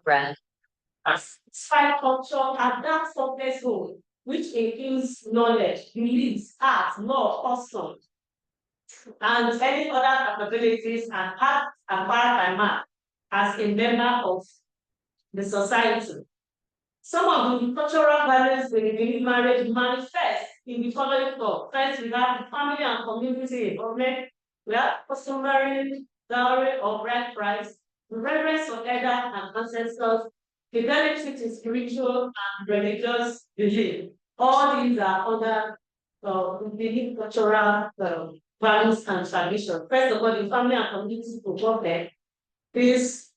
Brand. Satisfied culture at that surface whole, which includes knowledge, beliefs, art, law, custom, and any other capabilities and acts acquired by man as a member of the society. Some of the cultural values in the marriage manifest in the following form. First, we have the family and community involvement. We have customary dowry or bride price, reverence for elders and ancestors, fidelity to spiritual and religious belief. All these are other belief cultural values and traditions. First of all, the family and community involvement is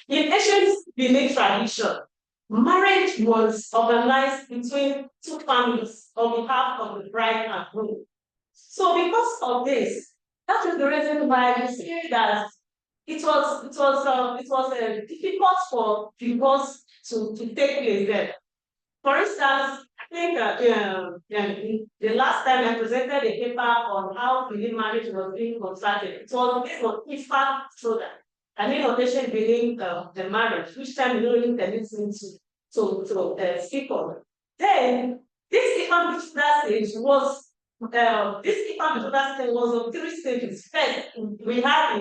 in ancient Benin tradition. Marriage was organized between two families on behalf of the bride and groom. So because of this, that is the reason why we say that it was difficult for divorce to take place there. For instance, I think the last time I presented a paper on how Benin marriage was being constructed, it was based on IFA shoulder. I mean, notation being the marriage, which time you don't really permit me to speak on. Then this IFA before stage was this IFA before stage was on three stages. First, we had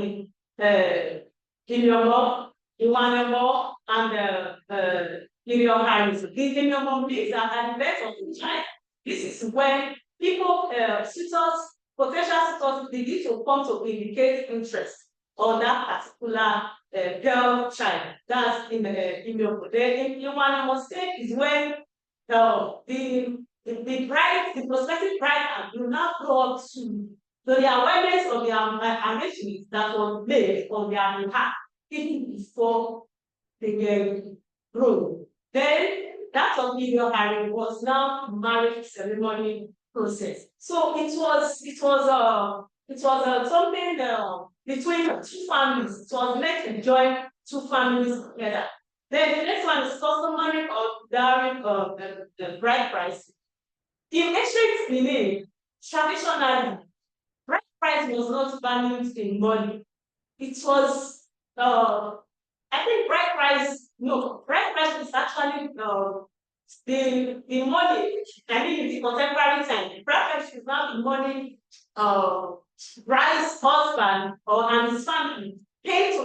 Kinyomo, Iwanemo, and Ilion Harris. These Kinyomo means that at the birth of the child, this is when people, suitors, potential suitors begin to come to indicate interest on that particular girl child. That's in Kinyomo. Then Iwanemo state is when the bride, the prospective bride, will now go up to the awareness of the arrangement that was made on their behalf, even before the groom. Then that of Gideon Harry was now marriage ceremony process. So it was something between two families. It was meant to join two families together. Then the next one is customary of dowry of the bride price. In ancient Benin, traditionally, bride price was not valued in money. It was, I think bride price is actually the money, I mean, in the contemporary time, bride price is not the money bride's husband and his family pay to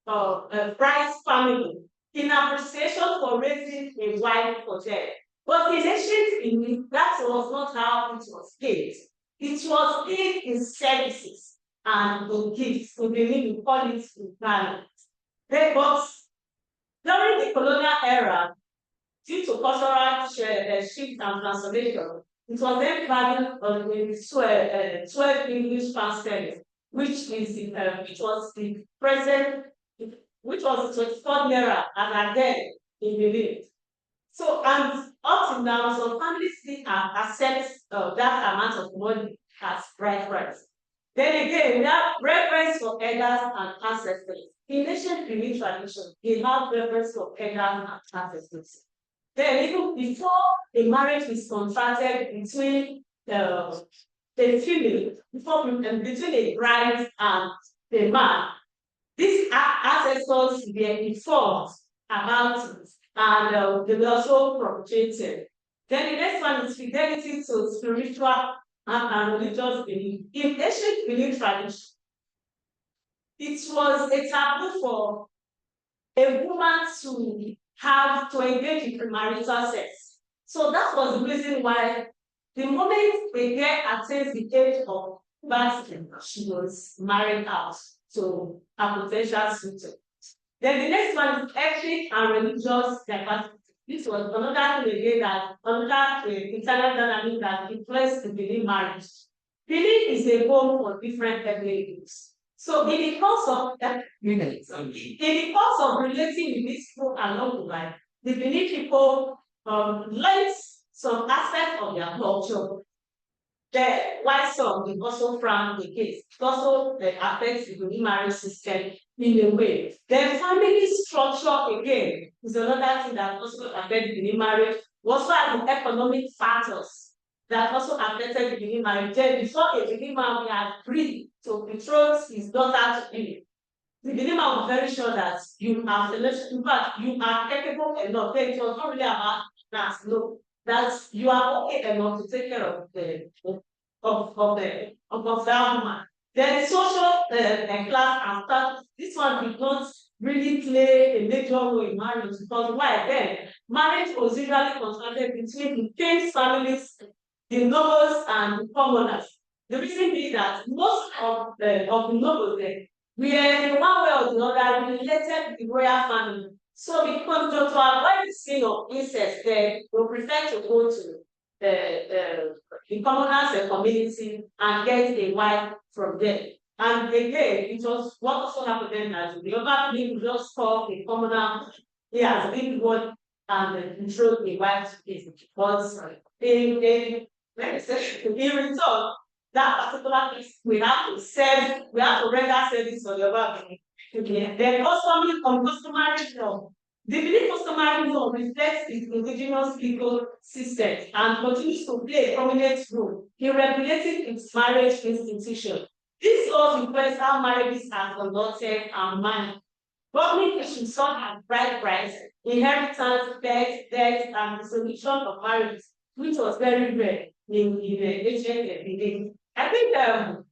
the bride's family in appreciation for raising a wife for them. But in ancient Benin, that was not how it was paid. It was paid in services and in gifts. In Benin, we call it value. But during the colonial era, due to cultural shift and transformation, it was then valued on the 12 English pound sterling, which was the present, which was the 24 naira as at then in Benin. So, and up to now, some families still accept that amount of money as bride price. Then again, we have reverence for elders and ancestors. In ancient Benin tradition, they have reverence for elders and ancestors. Then even before a marriage is contracted between the female, between a bride and the man, these ancestors were informed about it and they were also propagated. Then the next one is fidelity to spiritual and religious belief. In ancient Benin tradition, it was a taboo for a woman to engage in premarital sex. So that was the reason why the moment a girl attains the age of puberty, she was married out to a potential suitor. Then the next one is ethnic and religious diversity. This was another thing again that another internal dynamic that influenced the Benin marriage. Benin is a home for different ethnic groups. So in the course of relating with these people along the line, the Benin people learned some aspects of their culture. Why some will also frown against. It also affects the Benin marriage system in a way. Then family structure again is another thing that also affects the Benin marriage. Also have the economic factors that also affected the Benin marriage. Then before a Benin man had agreed to betroth his daughter to him, the beginning I was very sure that you are selection, in fact, you are capable enough. Then it was not really about that. No, that you are okay enough to take care of of that woman. Then social class and status. This one did not really play a major role in marriage because why then? Marriage was usually constructed between the king's families, the nobles, and the commoners. The reason being that most of the nobles then were in one way or the other related to the royal family. So because to avoid the sin of incest, they will prefer to go to the commoners community and get a wife from them. And again, it was what also happened then that the other people just call the commoner, he has been one and control the wife to his. But let me say, in return, that particular place, we have to render service on your back. Okay. Then customary law. The belief customary law reflects the indigenous people system and continues to play a prominent role in regulating its marriage institution. This law requires how marriages are conducted and managed. Public issues such as bride price, inheritance, death, and dissolution of marriages, which was very rare in the ancient Benin. I think another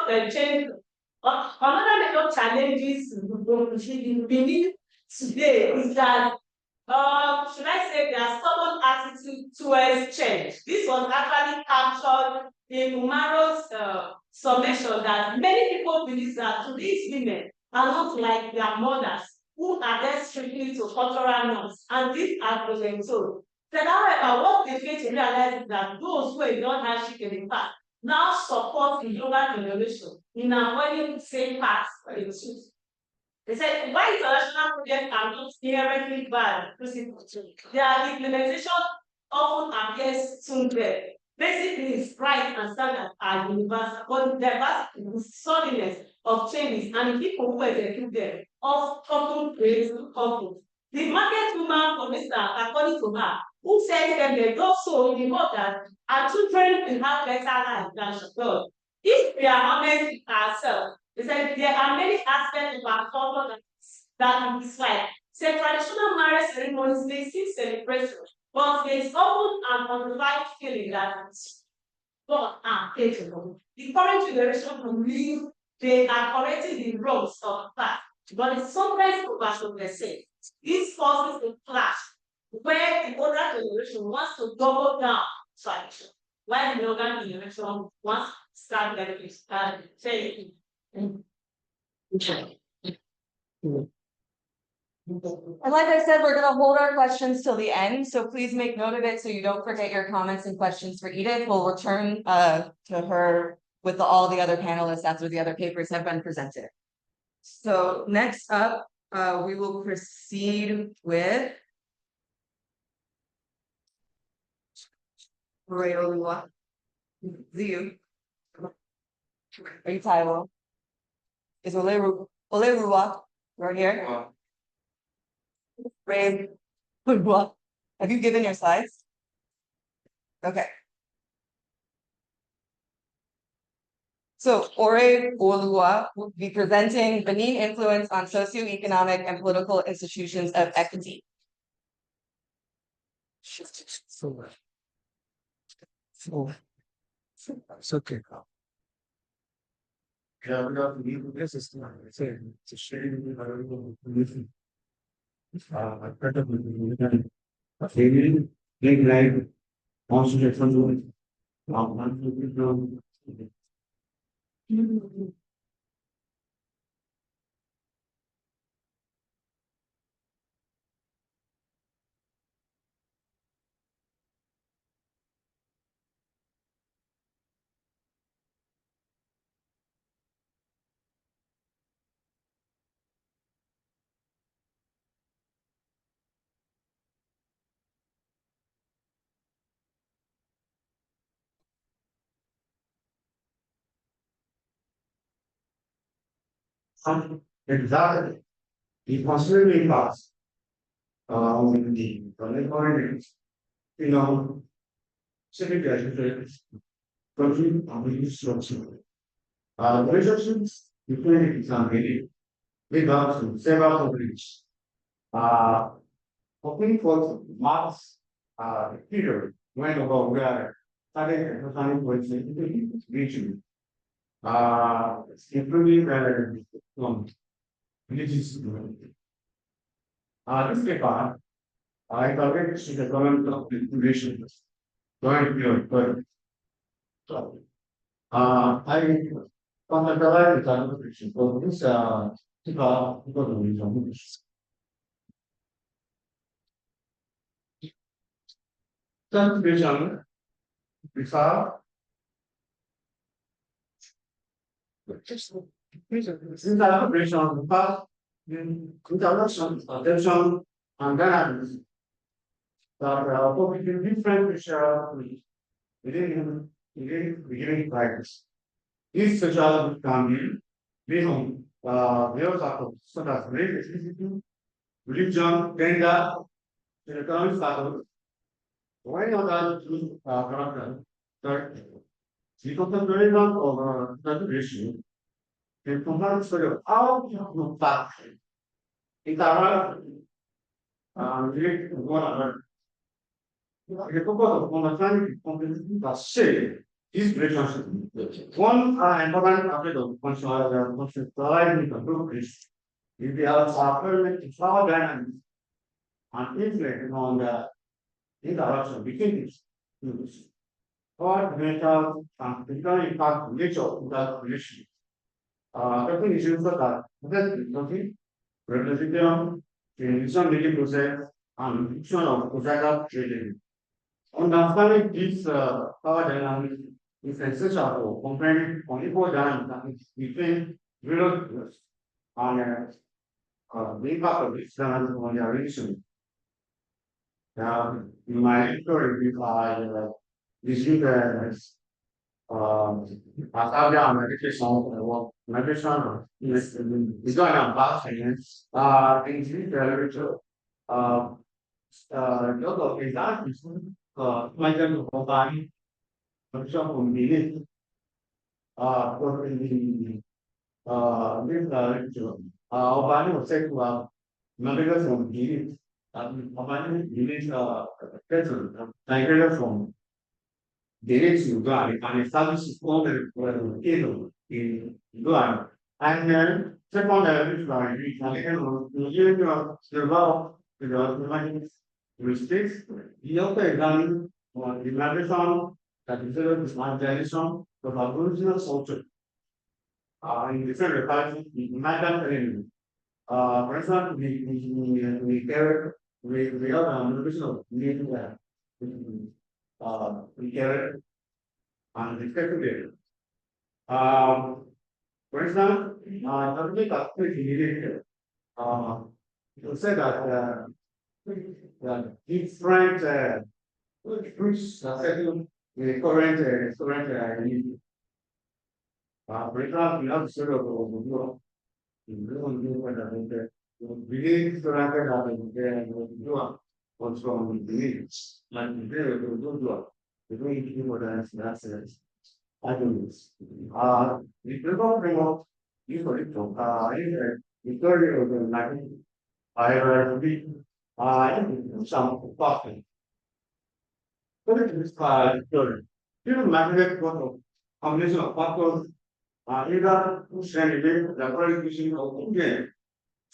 major challenges in Benin today is that should I say their stubborn attitude towards change. This was actually captured in Umaro's summation that many people believe that today's women are not like their mothers who are there strictly to cultural norms, and this has been told. Then, however, what they fail to realize is that those who endured hardship in the past now support the younger generation in avoiding the same paths for the truth. They said, why international projects are not inherently bad principles? Their implementation often appears too clear. Basically, it's right and standards are universal, but the vast suddenness of changes and the people who execute them often create conflict. The market woman, for instance, according to her, who said them they don't so in the world that our children will have better life than she does. If we are honest with ourselves, they said there are many aspects of our culture that we dislike. Say traditional marriage ceremonies may seem celebratory, but there is often an underlying feeling that God are capable. The current generation believe they are correcting the wrongs of the past, but it's sometimes over-compensate. This causes a clash where the older generation wants to double down tradition, while the younger generation wants to start benefits and say, And like I said, we're going to hold our questions till the end. So please make note of it so you don't forget your comments and questions for Edith. We'll return to her with all the other panelists after the other papers have been presented. So next up, we will proceed with Royolua. Ziu. Are you Taiwo? Is Oleruwa right here? Brave. What? Have you given your slides? Okay. So Ore Olua will be presenting Benin influence on socioeconomic and political institutions of equity. It's okay. Yeah, we got to leave this is not it's a shame. I read up with a failure, big life, concentrate on doing. Exactly. He considerably fast. The economies, civic education, country, structure. Relationships between exam with us several companies. Hoping for March period when about we are starting economic policy region. Improving religious this paper, I target to the government of regulation. Going to but I contacted the administration for this paper. Contribution before since I operation on the past introduction attention and guidance that between different social within beginning practice. These social can be based on various factors such as race, ethnicity, religion, gender, and economic status. When other character, third, the contemplation of the ratio, the comparison of how you fact interact relate to one another. The purpose of understanding the complexity that shape this relationship. One important aspect of conceptualizing the group is the apparent power dynamics and influence on the interaction between these groups. Or mental and physical impact nature of that relation. Certain issues such as nothing, representation, transition making process, and function of societal trading. Understanding this power dynamics is essential for comprehending unequal dynamics between various groups and the impact of this dynamic on their relation. In my story, this is Australia and meditation is going on past finance. In this literature, lot of examples, Michael Company, for example, Benin, for the this literature, Obani was said to have navigators from Benin, Obani Benin, Nigeria from Direct to God and establish his own in God. And then, second, which develop the mistakes, he also examined the migration that is the marginalization of Aboriginal culture in different localities in migrant terrain. For example, we carry we have a migration of native we carry and respectively. For example, economic aspect immediately. You say that different groups are settled in the current need. For example, we have the story of Europe. In the really surrounded Europe was from the needs, like the doing people that's I do this. The people remote usually from the story of the night. I read some talking. But it is story. You know, magnetic photo, combination of factors, either sending the very vision of India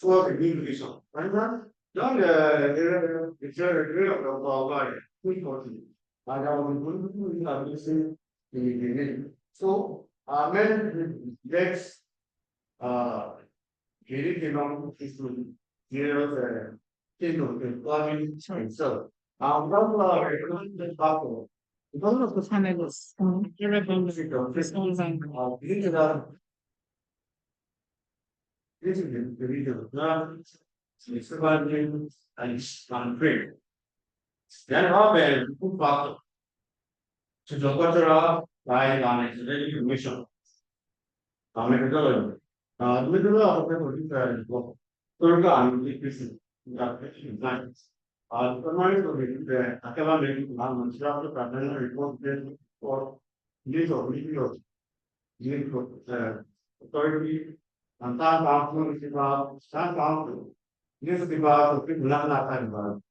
towards the new vision. Right now, don't it's a real of our body, 240. And I was going to listen the name. So, men gets very long history, years, the plumbing himself. One the couple. All of the panelists, This is the region of God, it's about him and prayer. Then Robert put back to the cultural right on its very mission. Methodology. The middle of the different Turga the Christian science. The command of the academic department after pattern report for use of video authority and San Council is about San Council. This is about the people that about.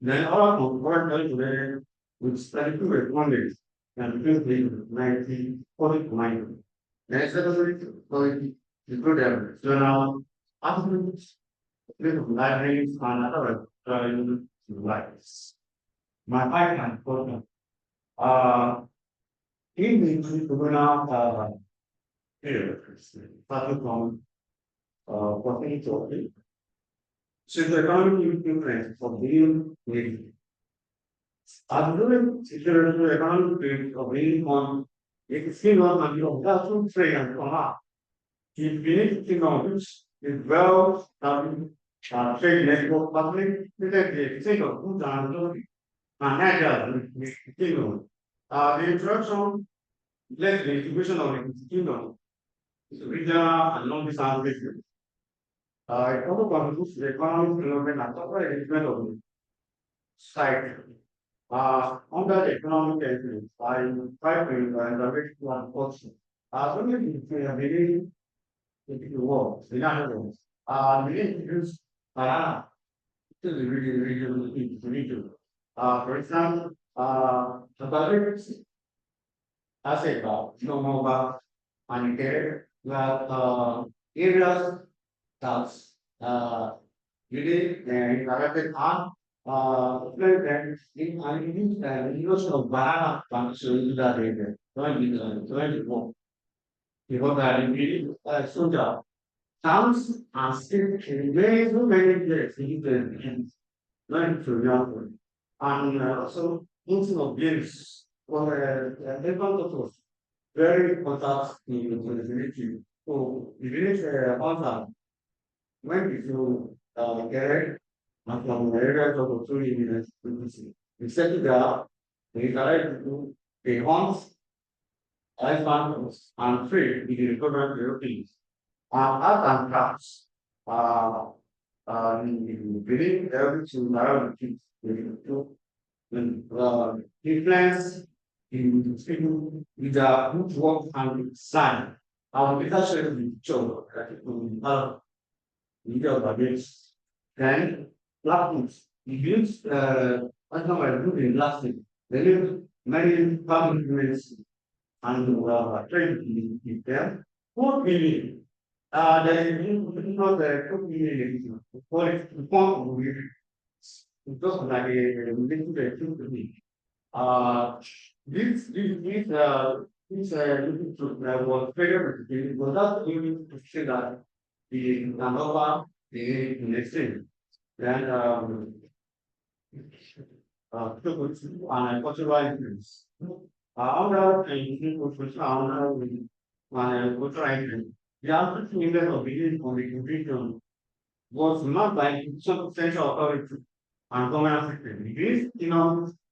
Then all of work today with study to it one day and between 1949. Next secretary to the good evidence. So now, after little libraries and other lives. My pipeline program. In the Corona period, starting from working to since the economic influence of being with other security economic period of being on a single and you have to trade and come up. If we need to know which is well trade network public, the single who down and agile kingdom. The introduction led to the integration of the kingdom to regional and long-distance business. It also contributes to the economic development and corporate development of the society. Under the economic influence, I try to direct one portion. When we begin the world, the animals, we introduce to the region. For example, the public as a no more about and care that areas that's really directed on and in and use of banana function that area. People that in soldier towns are still in very so many places in the learn to young and also into of games for everyone very important in the village. So the village also when you get and from areas of opportunity we set it up, we try to do a once as farmers and trade with the recovered Europeans. Art and crafts. Believe every to narrow the kids influence in speaking with the good work and sign. Our leadership will show that it will leader of against. Then platforms. He builds I know I do in lasting. They live many family units and trade in them. 4 million. There is not the 2 million for it to form with just like a little bit to me. This looking to was favorite because that's going to say that the number the next thing. Then and cultural influence. Under and cultural influence. The other thing that of being on the region was not by some central authority and government system. This,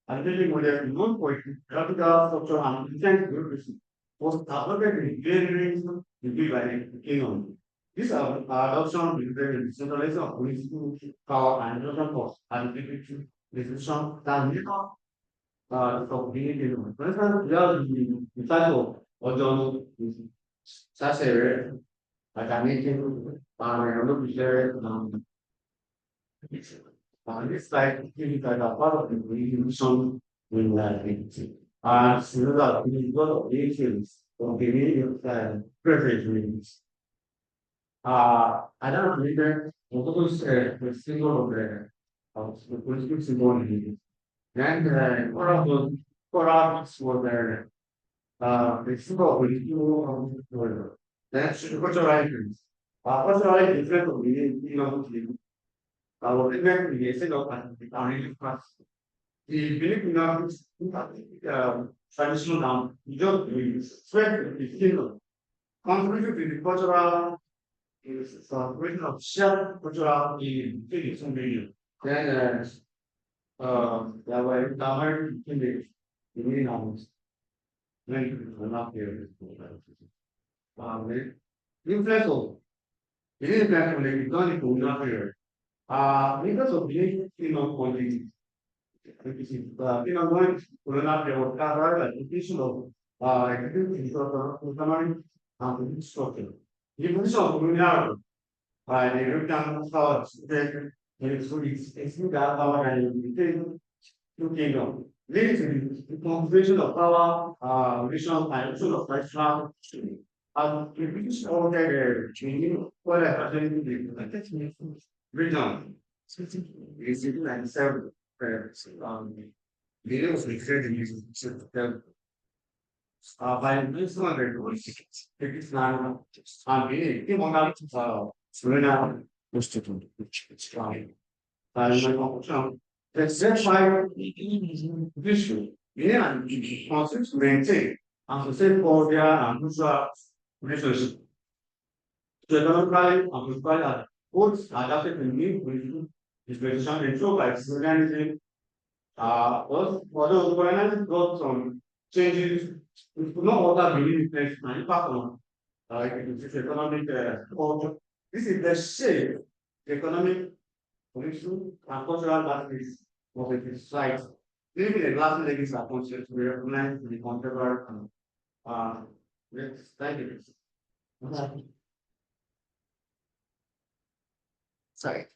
and dealing with the non poetry, capital structure and intent bureaucracy was targeted in various to be by the kingdom. This adoption will bring the centralization of political power and adoption cost and the decision that of being kingdom. For instance, we are the title of John Sasser, like I mentioned, and look there, this like a part of the revolution in and so that we got the issues of the medium privilege means. I don't remember what was the symbol of the political symbol in it. And one of the products were there. The symbol of the political that's the cultural items. Cultural items different from the our creation of an class. The Filipino traditional noun, you don't spread the kingdom. Contribute to the cultural is celebration of shared cultural in Philippines and then that way covered in the nouns. Many people are not here. Influence of it is that when they don't go not here. Because of the quantity. Going to not be able to cover the addition of executive economic and structure. The position of colonial by the European powers that it's that power and between two kingdoms, leading to the concentration of power, regional and regional of national. And the British ordered changing what happened in the region. Is it and several videos recorded in by this one, it is not. Really, the one out Serena was to it's trying. And my conclusion, that's why issue. Yeah, and concepts to maintain and to say for their and mutual relationship. So economically and politically, both adapted to new legislation and show by organizing although the colonialism got some changes, we could not alter the uniqueness and impact on economic culture. This is the shape, the economic, political, and cultural boundaries of the society. Leaving a lasting legacy of conscience to be recognized in the contemporary yes, thank you. Sorry.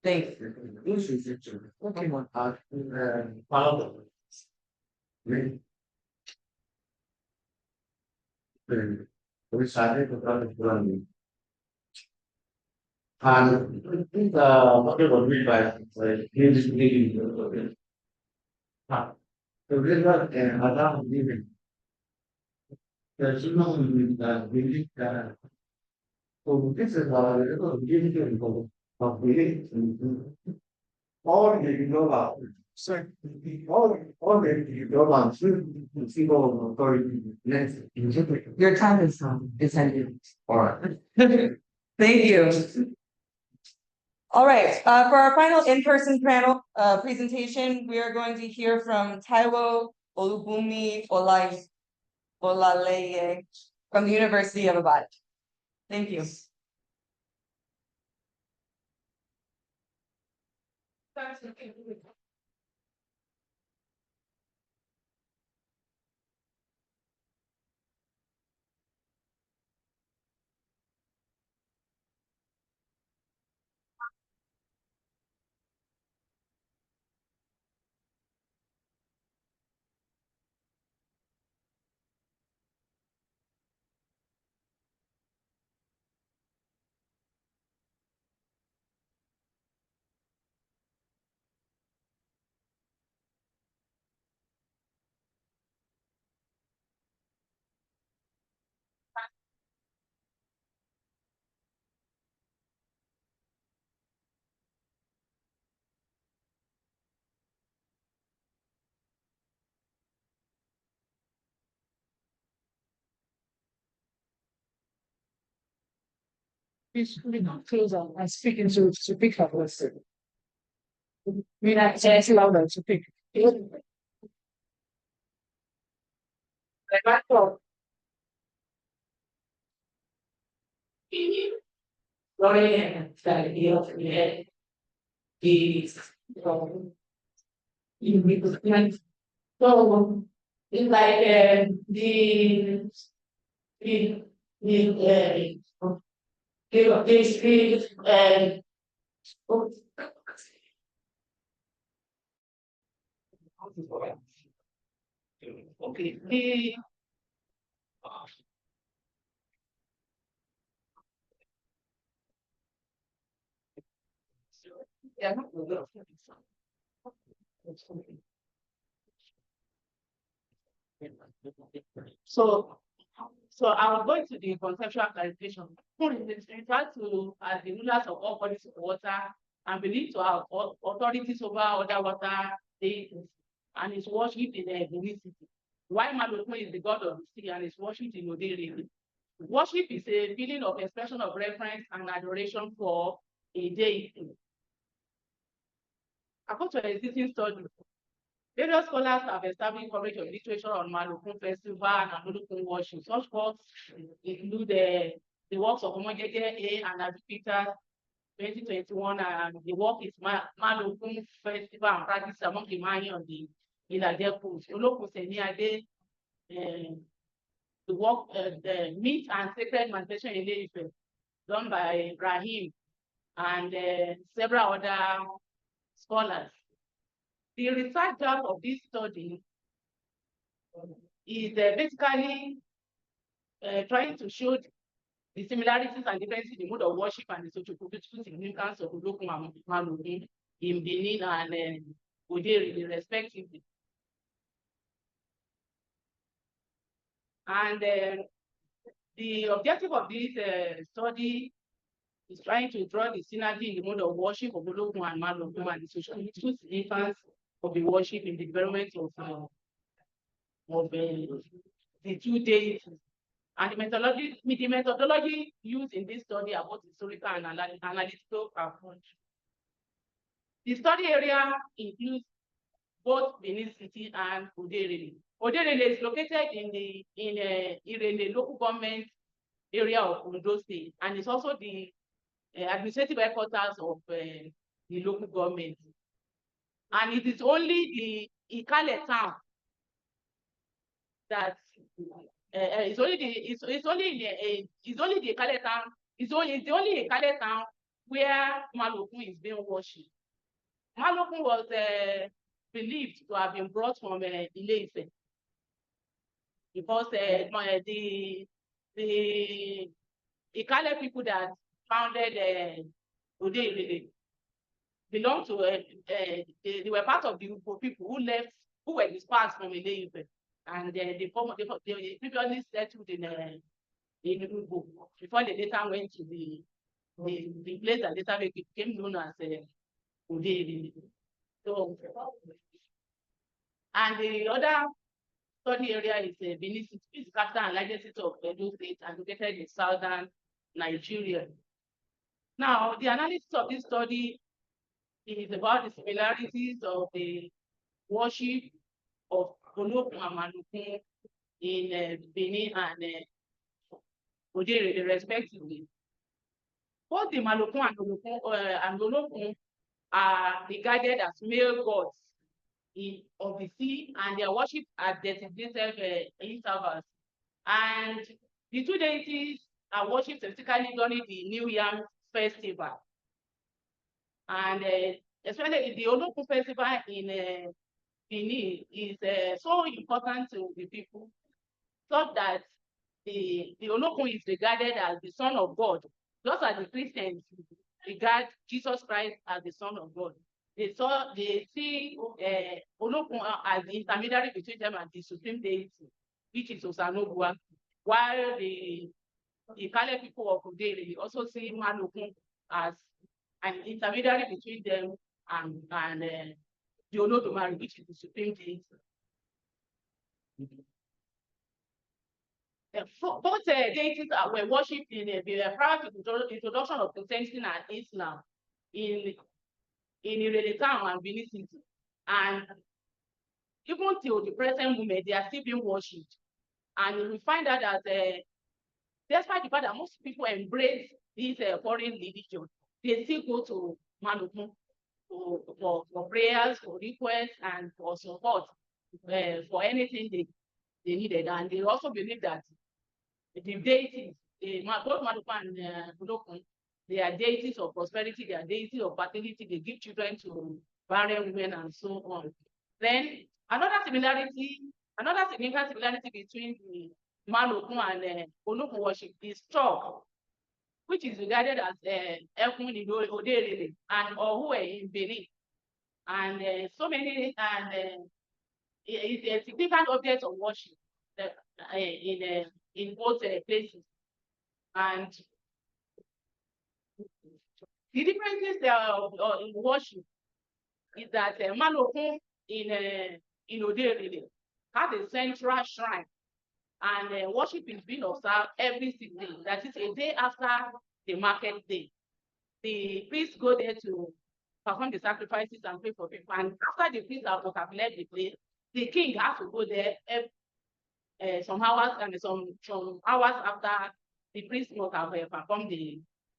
Thank you. Okay, follow the. We started to run. And what about we by like he's leading the river and Adam living. There's no belief that so this is a little giving of belief. All you know about so all you know about people authority next. Your time is ended. All right. Thank you. All right, for our final in-person panel presentation, we are going to hear from Taiwo Olubunmi Olaleye from the University of Ibadan. Thank you. Please, come closer and speak into to pick up what's it. We like to say louder to pick. So it's like the street and okay, the yeah. So, so I will go into the conceptual clarification. It's referred to as the rulers of all bodies of water and believed to have authorities over other water deities and is worshipped in the Benin. While Malokun is the god of the sea and is worshipped in Odere. Worship is a feeling of expression of reverence and adoration for a deity. According to existing studies, various scholars have established coverage of literature on Malokun festival and Malokun worship. Such works include the works of Omojede A. and Abi Peter 2021, and the work is Malokun Festival and Practice among the Maya on the Ilaje Coast. Olokun Seniade the work, the meat and sacred manifestation in Ife, done by Rahim and several other scholars. The research job of this study is basically trying to show the similarities and differences in the mode of worship and the socio-political significance of Olokun and Malokun in Benin and Oderi, respectively. And the objective of this study is trying to draw the synergy in the mode of worship of Olokun and Malokun and the socio-political significance of the worship in the development of the two deities. And the methodology used in this study are both historical and analytical approach. The study area includes both Benin City and Oderele. Oderele is located in Irele local government area of Ondo State, and it's also the administrative headquarters of the local government. And it is only the Ikale town that it's only the Ikale town. It's the only Ikale town where Malokun is being worshipped. Malokun was believed to have been brought from Ile-Ife, because the Ikale people that founded Ode belonged to they were part of the Ugbo people who were dispersed from Ile-Ife, and they previously settled in Ugbo before they later went to the place that later became known as Ode. So, and the other study area is Benin City, is the capital and largest city of Edo State and located in southern Nigeria. Now, the analysis of this study is about the similarities of the worship of Olokun and Malokun in Benin and Odere, respectively. Both the Malokun and Olokun are regarded as male gods of the sea, and their worship at designated intervals. And the two deities are worshipped specifically during the New Yam Festival. And especially the Olokun Festival in Benin is so important to the people, so that the Olokun is regarded as the Son of God, just as the Christians regard Jesus Christ as the Son of God. They see Olokun as the intermediary between them and the supreme deity, which is Osanobua, while the Ikale people of Odere also see Malokun as an intermediary between them and the Olodumare, which is the supreme deity. Both deities were worshipped prior to the introduction of Christianity and Islam in Irele town and Benin City. And even till the present moment, they are still being worshipped. And we find out that despite the fact that most people embrace this foreign religion, they still go to Malokun for prayers, for requests, and for support for anything they needed. And they also believe that the deities, both Malokun and Olokun, they are deities of prosperity, they are deities of fertility, they give children to barren women and so on. Then another significant similarity between the Malokun and Olokun worship is chalk, which is regarded as Ekun in Odere and Ohue in Benin. And so many, and it's a significant object of worship in both places. And the differences in worship is that Malokun in Odere has a central shrine, and worship is being observed every 6 days. That is a day after the market day. The priests go there to perform the sacrifices and pray for people. And after the priests have calculated the place, the king has to go there some hours hours after the priests must have performed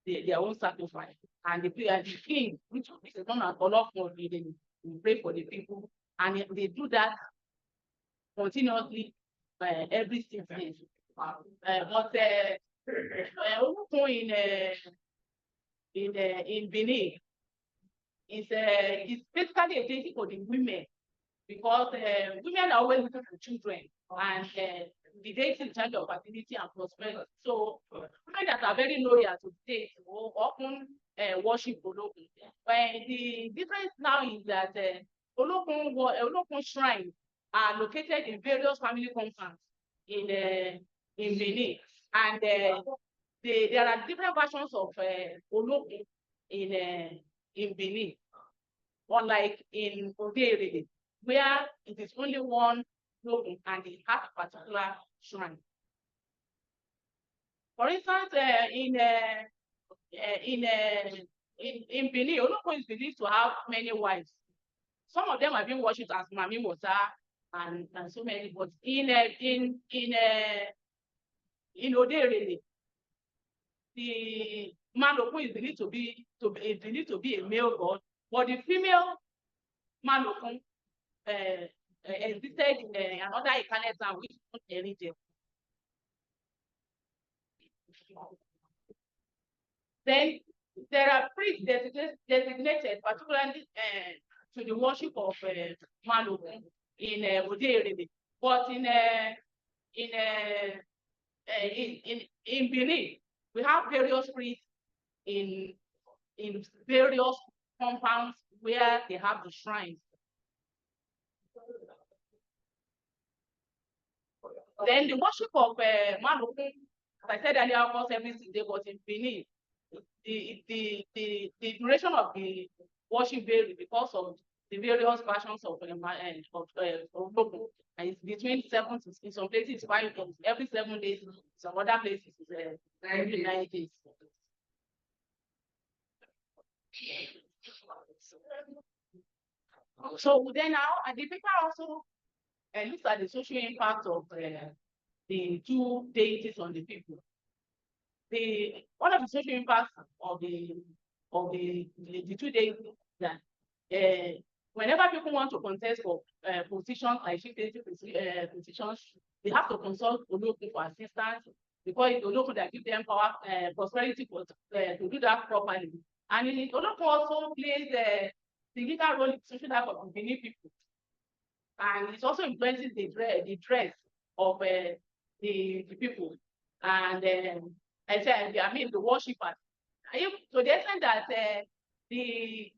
their own sacrifice. And the king, which is known as Olofun, will pray for the people. And they do that continuously every 6 days. But also in Benin, it's basically a deity for the women because women are always looking for children and the deity is in charge of fertility and prosperity. So women that are very loyal to the deity will often worship Olokun. But the difference now is that Olokun shrines are located in various family compounds in Benin, and there are different versions of Olokun in Benin, unlike in Odeere, where it is only one Olokun and it has a particular shrine. For instance, in Benin, Olokun is believed to have many wives. Some of them have been worshipped as Mami Wota and so many, but in Odeere, the Malokun is believed to be a male god, but the female Malokun existed in another incarnate town which is not Eride. Then there are priests designated particularly to the worship of Malokun in Odeere, but in Benin, we have various priests in various compounds where they have the shrines. Then the worship of Malokun, as I said earlier, of course, every day, but in Benin, the duration of the worship varies because of the various versions of Olokun. And it's between 7 to, in some places it's 5 days, every 7 days, some other places is every 9 days. So then now, and the paper also looks at the social impact of the two deities on the people. One of the social impacts of the two deities that whenever people want to contest for positions like chief deity positions, they have to consult Olokun for assistance because it's Olokun that gives them power, prosperity to do that properly. And Olokun also plays a significant role in social life of Benin people. And it also influences the dress of the people. And I mean the worshippers. To the extent that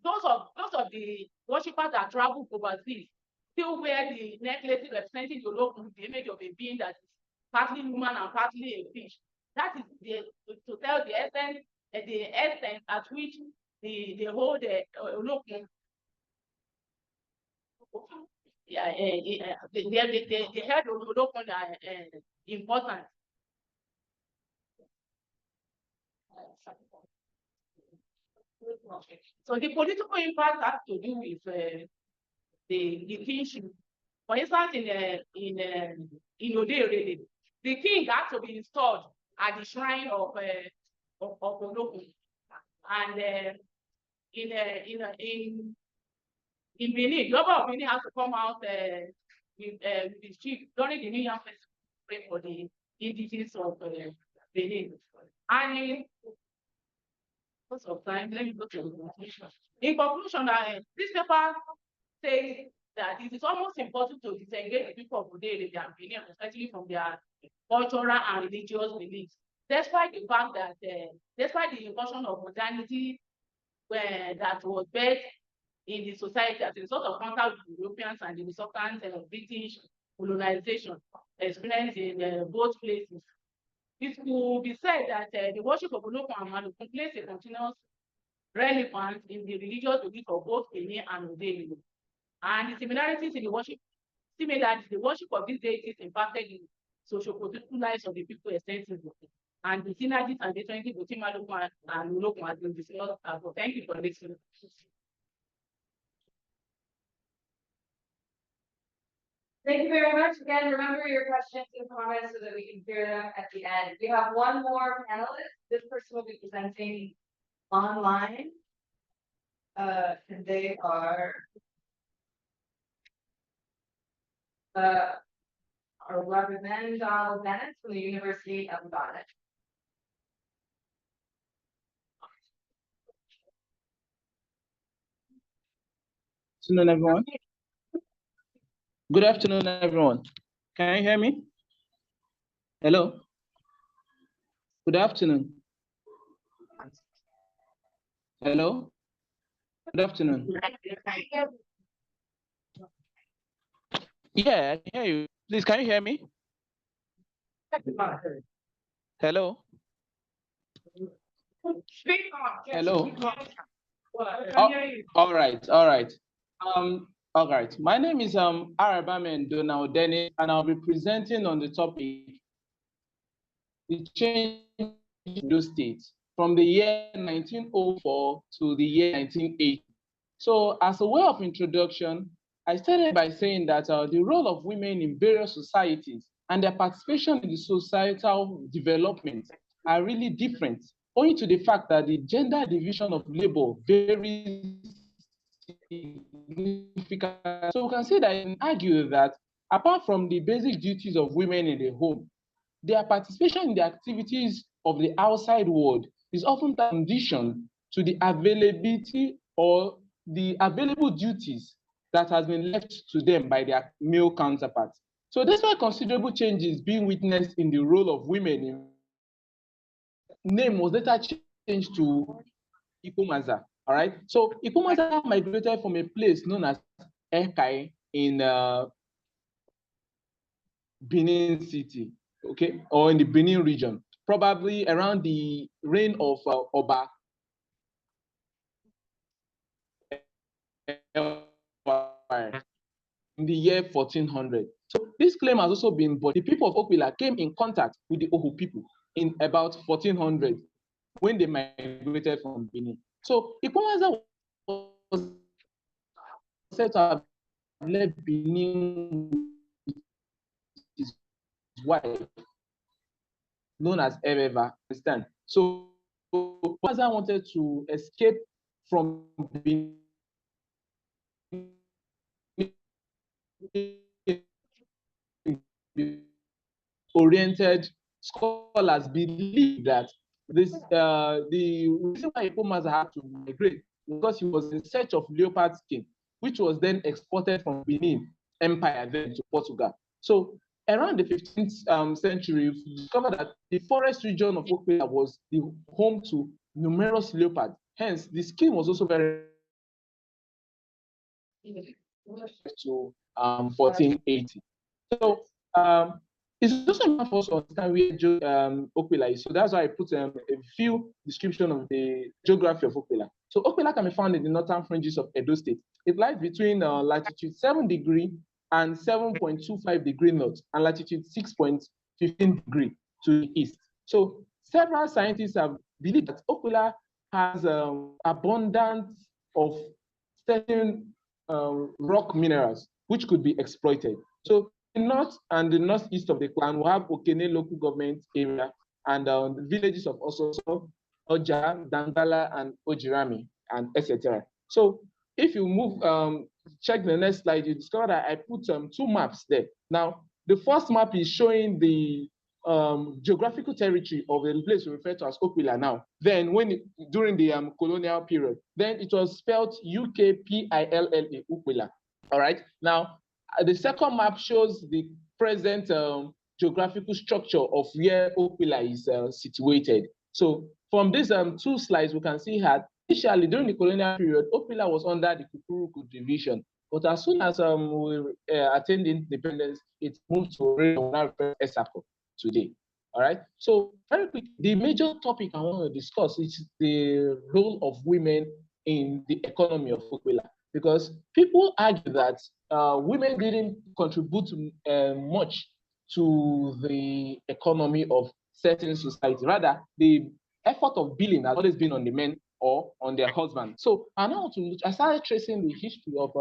those of the worshippers that travel overseas still wear the necklaces representing the Olokun, the image of a being that is partly human and partly a fish. That is to tell the extent at which they hold the Olokun. Yeah, they held Olokun important. So the political impact has to do with the kingship. For instance, in Odeere, the king had to be installed at the shrine of Olokun. And in Benin, the governor of Benin has to come out with his chief during the New Year festival to pray for the indigenous of Benin. And of time, let me go to the conclusion. In conclusion, this paper says that it is almost impossible to disengage the people of Odeere and Benin, especially from their cultural and religious beliefs, despite the fact that, despite the incursion of modernity that was based in the society as a result of contact with Europeans and the resultant British colonization experienced in both places, it could be said that the worship of Olokun and Malokun plays a continuous relevance in the religious belief of both Benin and Odeere. And the similarities in the worship of these deities impacted the socio-political lives of the people extensively. And the synergies and differences between Malokun and Olokun has been discussed. Thank you for listening. Thank you very much. Again, remember your questions and comments so that we can hear them at the end. We have one more panelist. This person will be presenting online. And they are Our representative Donald Bennett from the University of Benin. Afternoon, everyone. Good afternoon, everyone. Can you hear me? Hello. Good afternoon. Hello. Good afternoon. Yeah, I can hear you. Please, can you hear me? Hello. Hello. All right, all right. All right. My name is Arabamen Donald Dennis, and I'll be presenting on the topic the change in those states from the year 1904 to the year 1980. So, as a way of introduction, I started by saying that the role of women in various societies and their participation in the societal development are really different, owing to the fact that the gender division of labor varies significantly. So we can say that I can argue that apart from the basic duties of women in the home, their participation in the activities of the outside world is often conditioned to the availability or the available duties that has been left to them by their male counterparts. So despite considerable changes being witnessed in the role of women, name was later changed to Ikumaza. All right. So Ikumaza migrated from a place known as Ekai in Benin City, okay, or in the Benin region, probably around the reign of Oba in the year 1400. So this claim has also been, but the people of Okwila came in contact with the Ohu people in about 1400 when they migrated from Benin. So Ikumaza was said to have left Benin with his wife, known as Ebeva. Understand? So Ikumaza wanted to escape from Benin oriented scholars believe that this the reason why Ikumaza had to migrate because he was in search of leopard skin, which was then exported from Benin Empire then to Portugal. So around the 15th century, we discovered that the forest region of Okwila was the home to numerous leopards. Hence, the skin was also very to 1480. So it's also important for us to understand where Okwila is. So that's why I put a few description of the geography of Okwila. So Okwila can be found in the northern fringes of Edo State. It lies between latitude 7 degree and 7.25 degree north and latitude 6.15 degree to the east. So several scientists have believed that Okwila has abundance of certain rock minerals which could be exploited. So the north and the northeast of the clan will have Okene local government area and the villages of Ososo, Oja, Dangala, and Ojirami, and etc. So if you move, check the next slide, you discover that I put two maps there. Now, the first map is showing the geographical territory of the place we refer to as Okwila now. Then during the colonial period, then it was spelled Ukpilla, Okwila. All right. Now, the second map shows the present geographical structure of where Okwila is situated. So from these two slides, we can see that initially during the colonial period, Okwila was under the Kukuruku division. But as soon as we attained independence, it moved to Esako today. All right. So very quick, the major topic I want to discuss is the role of women in the economy of Okwila, because people argue that women didn't contribute much to the economy of certain societies. Rather, the effort of billing has always been on the men or on their husband. So I started tracing the history of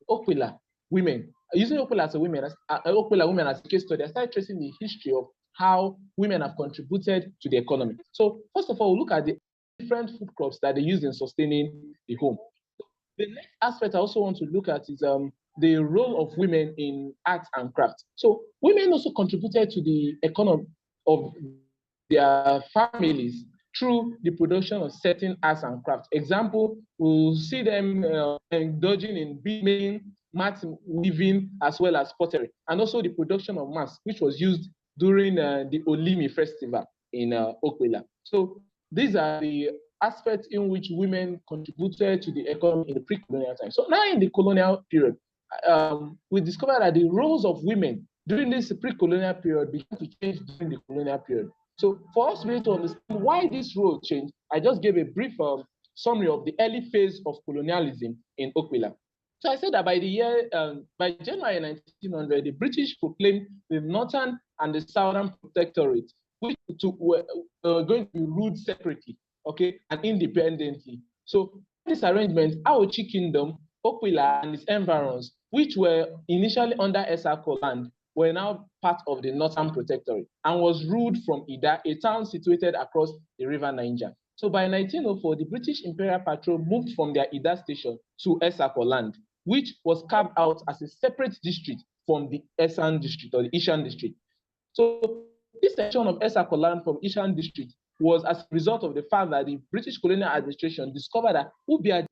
Okwila women, using Okwila as a women, Okwila women as a case study. I started tracing the history of how women have contributed to the economy. So first of all, we'll look at the different food crops that they use in sustaining the home. The next aspect I also want to look at is the role of women in art and craft. So women also contributed to the economy of their families through the production of certain arts and crafts. Example, we'll see them indulging in beadmaking, mat weaving, as well as pottery, and also the production of masks, which was used during the Olimi festival in Okwela. So these are the aspects in which women contributed to the economy in the pre-colonial time. So now in the colonial period, we discovered that the roles of women during this pre-colonial period began to change during the colonial period. So for us really to understand why this role changed, I just gave a brief summary of the early phase of colonialism in Okwela. So I said that by January 1900, the British proclaimed the Northern and the Southern Protectorate, which were going to be ruled separately, okay, and independently. So this arrangement, Aochi Kingdom, Okwela and its environs, which were initially under Esako land, were now part of the Northern Protectorate and was ruled from Ida, a town situated across the river Niger. So by 1904, the British Imperial Patrol moved from their Ida station to Esako land, which was carved out as a separate district from the Esan district or the Ishan district. So this section of Esako land from Ishan district was as a result of the fact that the British colonial administration discovered that Ubia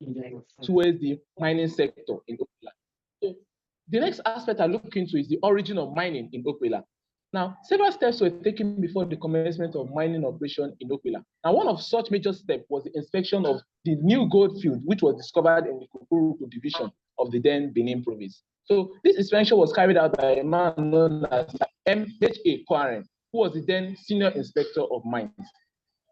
towards the mining sector in Okwela. So the next aspect I look into is the origin of mining in Okwela. Now, several steps were taken before the commencement of mining operation in Okwela. And one of such major steps was the inspection of the new gold field, which was discovered in the Kukuruku division of the then Benin province. So this inspection was carried out by a man known as M.H.A. Kwaren, who was the then senior inspector of mines.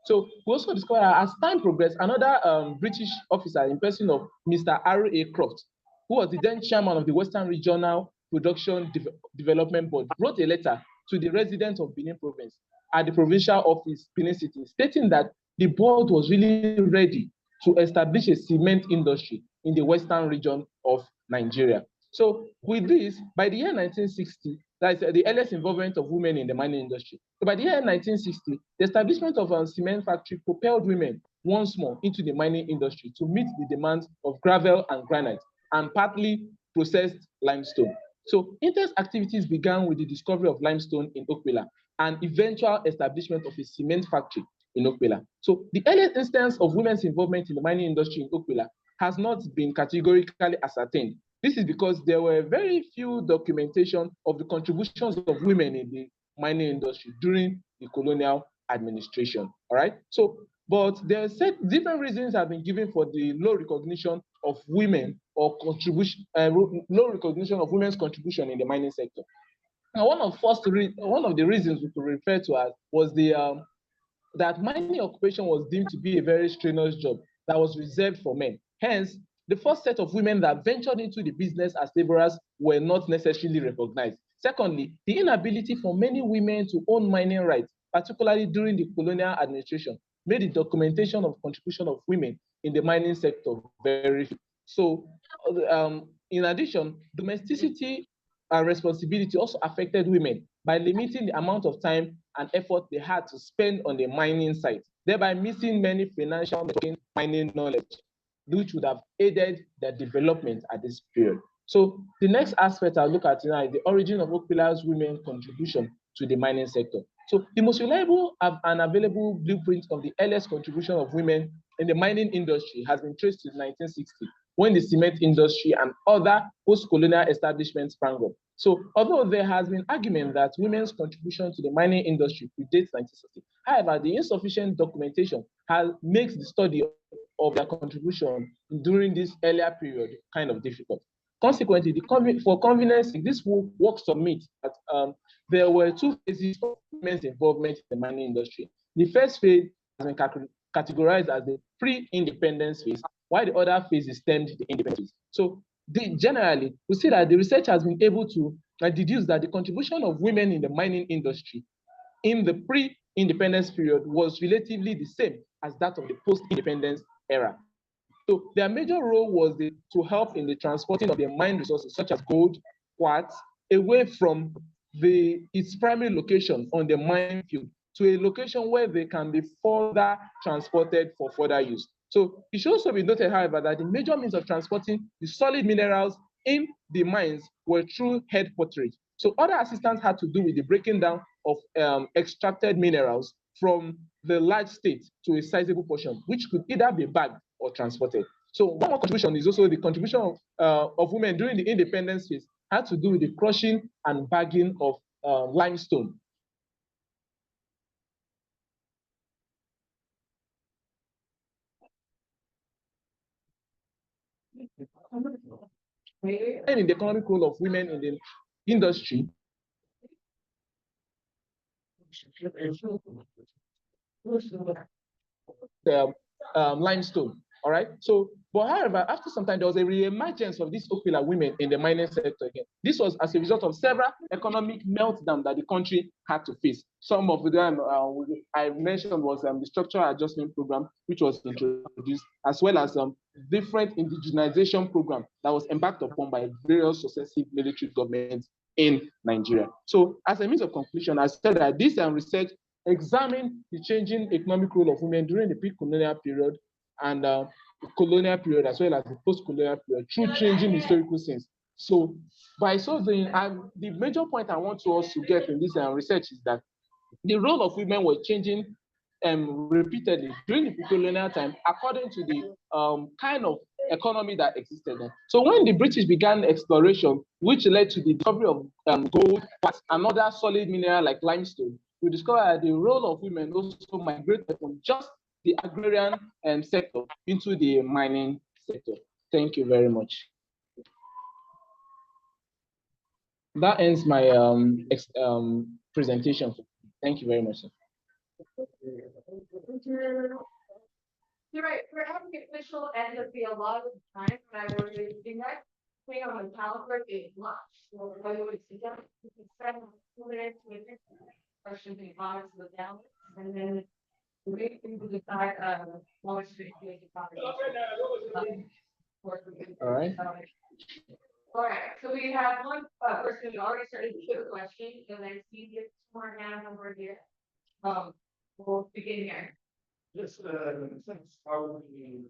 So we also discovered that as time progressed, another British officer in person of Mr. R.A. Croft, who was the then chairman of the Western Regional Production Development Board, wrote a letter to the residents of Benin province at the provincial office, Benin City, stating that the board was really ready to establish a cement industry in the western region of Nigeria. So with this, by the year 1960, that's the earliest involvement of women in the mining industry. So by the year 1960, the establishment of a cement factory propelled women once more into the mining industry to meet the demands of gravel and granite and partly processed limestone. So intense activities began with the discovery of limestone in Okwela and eventual establishment of a cement factory in Okwela. So the earliest instance of women's involvement in the mining industry in Okwela has not been categorically ascertained. This is because there were very few documentation of the contributions of women in the mining industry during the colonial administration. All right. So, but there are different reasons have been given for the low recognition of women or contribution, low recognition of women's contribution in the mining sector. Now, one of the reasons we could refer to as was the that mining occupation was deemed to be a very strenuous job that was reserved for men. Hence, the first set of women that ventured into the business as laborers were not necessarily recognized. Secondly, the inability for many women to own mining rights, particularly during the colonial administration, made the documentation of contribution of women in the mining sector very few. So, in addition, domesticity and responsibility also affected women by limiting the amount of time and effort they had to spend on the mining site, thereby missing many financial mining knowledge, which would have aided their development at this period. So the next aspect I'll look at now is the origin of Okwela's women's contribution to the mining sector. So the most reliable and available blueprint of the earliest contribution of women in the mining industry has been traced to 1960, when the cement industry and other post-colonial establishments sprang up. So although there has been argument that women's contribution to the mining industry predates 1960, however, the insufficient documentation makes the study of their contribution during this earlier period kind of difficult. Consequently, for convenience, this work submits that there were two phases of women's involvement in the mining industry. The first phase has been categorized as the pre-independence phase, while the other phase is termed the independence phase. So generally, we see that the research has been able to deduce that the contribution of women in the mining industry in the pre-independence period was relatively the same as that of the post-independence era. So their major role was to help in the transporting of the mine resources such as gold, quartz, away from its primary location on the mine field to a location where they can be further transported for further use. So it should also be noted, however, that the major means of transporting the solid minerals in the mines were through head porterage. So other assistants had to do with the breaking down of extracted minerals from the large state to a sizable portion, which could either be bagged or transported. So one more contribution is also the contribution of women during the independence phase had to do with the crushing and bagging of limestone. And in the economic role of women in the industry, limestone. All right. So, but however, after some time, there was a re-emergence of these popular women in the mining sector again. This was as a result of several economic meltdowns that the country had to face. Some of them I mentioned was the structural adjustment program, which was introduced, as well as different indigenization program that was embarked upon by various successive military governments in Nigeria. So, as a means of conclusion, I said that this research examined the changing economic role of women during the pre-colonial period and the colonial period, as well as the post-colonial period, through changing historical sense. So by so doing, the major point I want us to get in this research is that the role of women was changing repeatedly during the pre-colonial time according to the kind of economy that existed then. So when the British began exploration, which led to the discovery of gold, and other solid mineral like limestone, we discovered that the role of women also migrated from just the agrarian sector into the mining sector. Thank you very much. That ends my presentation. Thank you very much, sir. You're right. For having official ends up be a lot of the time when I was reading that thing on the calendar is much. So I would suggest you can spend 2 minutes with it, questions and comments with them, and then we can decide how much to engage in conversation. All right. All right, so we have one person who already started to shoot a question, and then see if more hands over here. We'll begin here. Yes, how we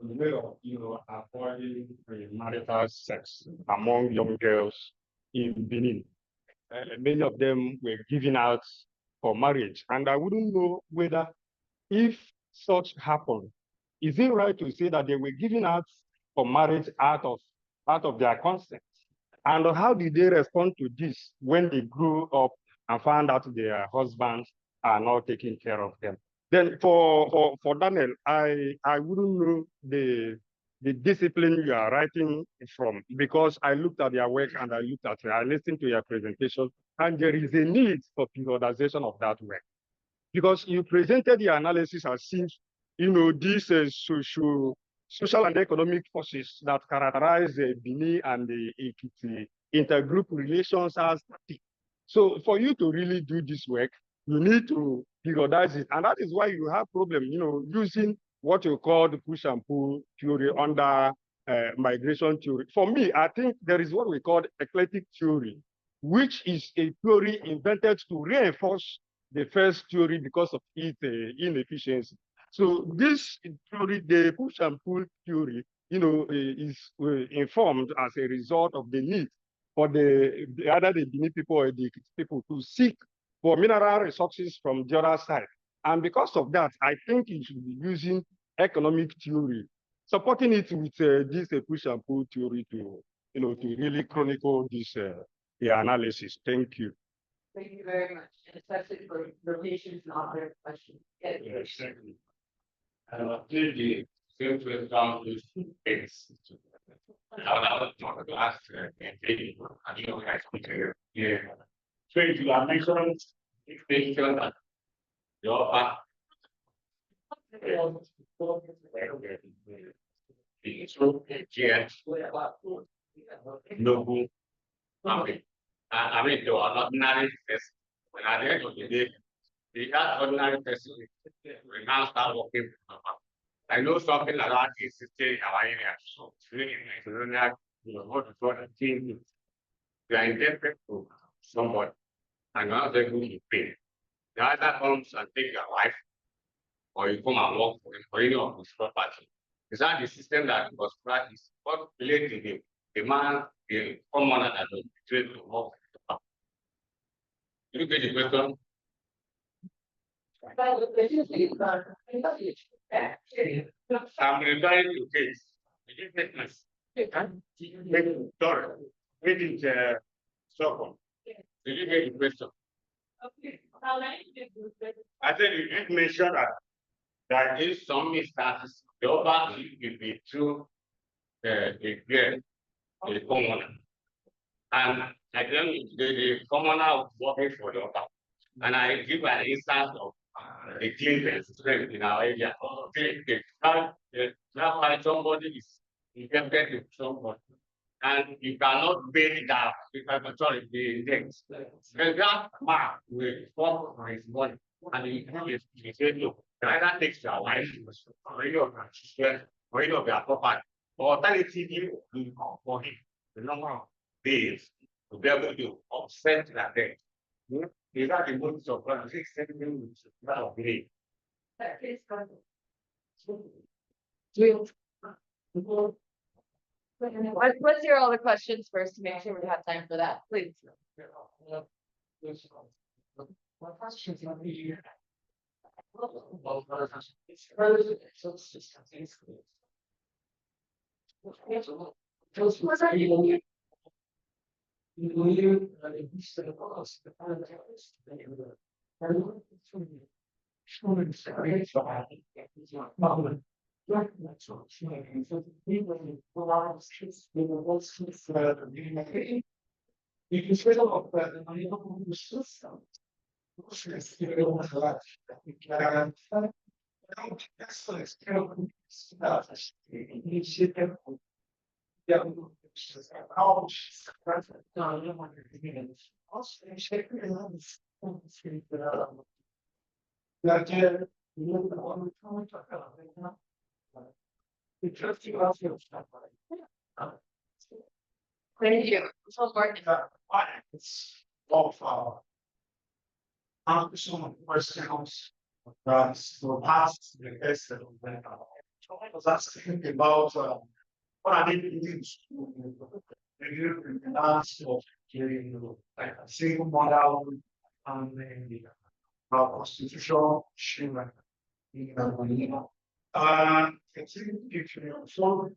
the way of avoiding marital sex among young girls in Benin. Many of them were given out for marriage, and I wouldn't know whether, if such happened, is it right to say that they were given out for marriage out of their consent? And how did they respond to this when they grew up and found out their husbands are not taking care of them? Then for Daniel, I wouldn't know the discipline you are writing from, because I looked at your work and I listened to your presentation, and there is a need for periodization of that work. Because you presented the analysis as if, these social and economic forces that characterize the Benin and the Ekiti intergroup relations as static. So for you to really do this work, you need to periodize it. And that is why you have problem, using what you call the push and pull theory under migration theory. For me, I think there is what we call eclectic theory, which is a theory invented to reinforce the first theory because of its inefficiency. So this theory, the push and pull theory, is informed as a result of the need for either the Benin people or the people to seek for mineral resources from the other side. And because of that, I think you should be using economic theory, supporting it with this push and pull theory to really chronicle this the analysis. Thank you. Thank you very much, and especially for relations and other questions. Yes, exactly. The since we've gone to space, I talk about yeah. So you are mentioned extinction and your no, I mean, to an ordinary person, when at the end of the day, that ordinary person will now start working. I know something like that is still in our area. So it's really nice. What is what I think you are indebted to somebody and not able to pay. The other comes and take your wife, or you come and work for him for any of his property. Is that the system that was practiced? What related to the man, the commoner that was betrayed to work? Did you get the question? I'm referring to case. Did you get this? Sorry, reading Stockholm. Did you get the question? I said you did mention that there is some instances the overseas will be through a girl, a commoner. And at the end of the day, the commoner was working for the other. And I give an instance of the clean strength in our area. Now somebody is infected with somebody. And you cannot pay that because sorry, the index. And that man will fall for his money. And he said, look, either takes your life or your children or your property. Or alternatively, you for him the number of days to be able to offset that debt. Is that the most of 6 minutes of delay? Let's hear all the questions first to make sure we have time for that, please. Thank you. So far. Some questions for past the guest I was asking about what are they doing in the last of like a single model and the constitutional issue it's if you so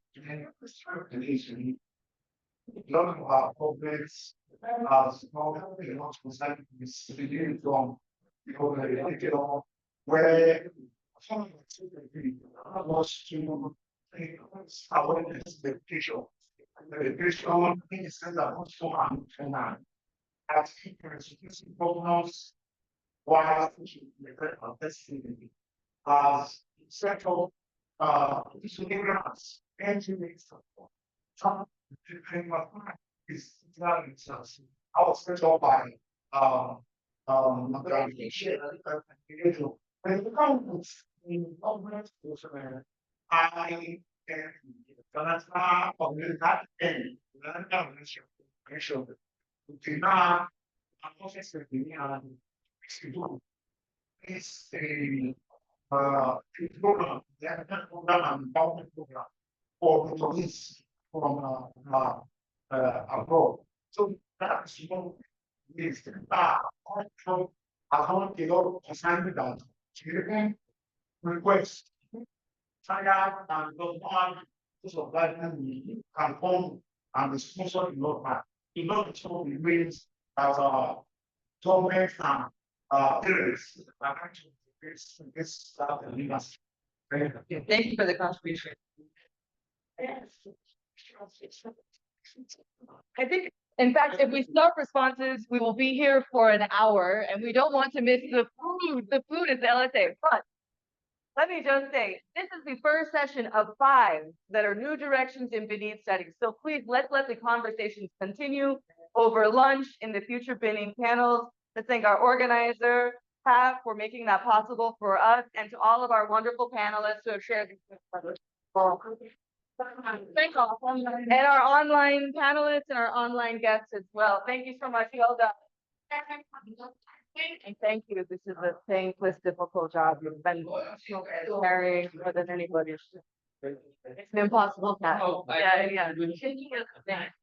lot of our problems as not concerned with from where some of the was to awareness the education. The education in the sense that also and as introducing programs while testing as central grants and to make support. Some is not itself. I was special by I is a program, that program and empowerment program for the police from abroad. So that's one is control account the law assignment that children request fire and the one of that can form and the sponsor in law part. In order to remains as a government and parents are going to this leaders. Thank you for the contribution. I think, in fact, if we start responses, we will be here for an hour and we don't want to miss the food. The food is LSA. But let me just say, this is the first session of 5 that are new directions in Benin studies. So please let's let the conversations continue over lunch in the future Benin panels. Let's thank our organizer, Pat, for making that possible for us and to all of our wonderful panelists who have shared these Thank all. And our online panelists and our online guests as well. Thank you so much, Hilda. And thank you. This is a thankless, difficult job. You've been carrying more than anybody. It's an impossible task. Yeah, yeah.